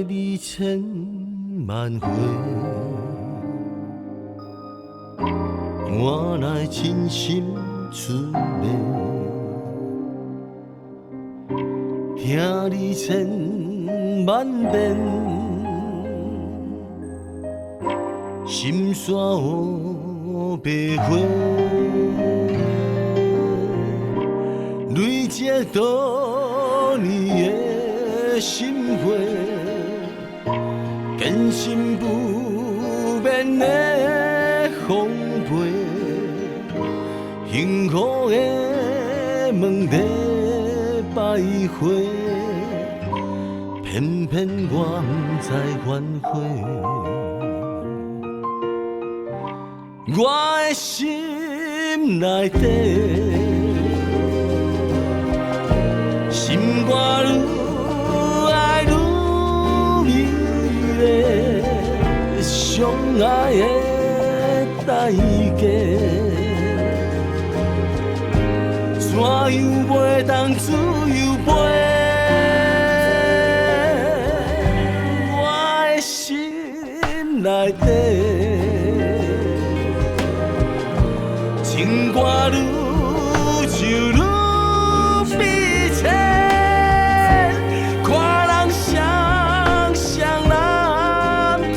你千万回，我来真心出卖，听你千万遍，心煞黑白花，累积多年的心血，坚信不变的丰沛，幸福的问题百回，偏偏我不知反悔。我的心内底，心肝愈爱愈美丽，相爱的代价，怎样袂当自由飞？我的心内底。情歌愈唱愈悲切，看人双双难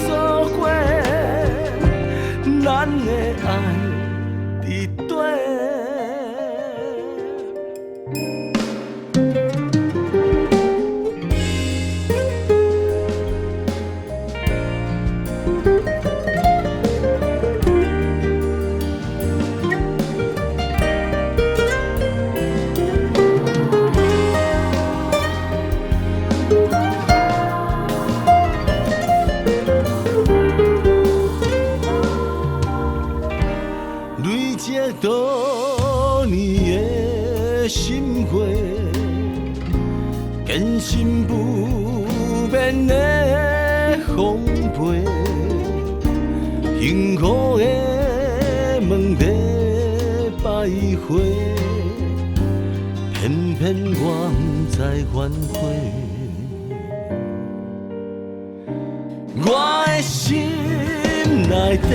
做伙，咱的爱伫底。累积多年的心血，坚信不变的丰沛，幸福的问题百回，偏偏我不知反悔。我的心内底。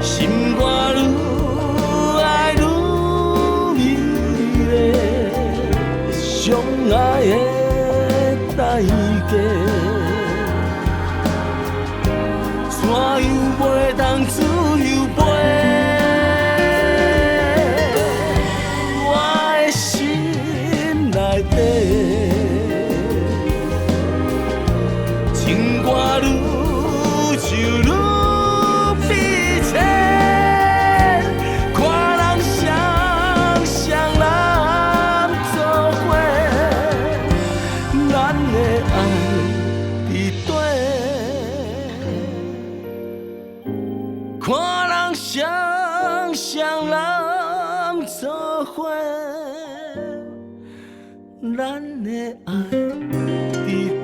心肝愈爱愈美丽，相爱的代价，怎样袂当自由飞？我的心内底，情歌愈唱愈。看人双双人做伙，咱的爱伫。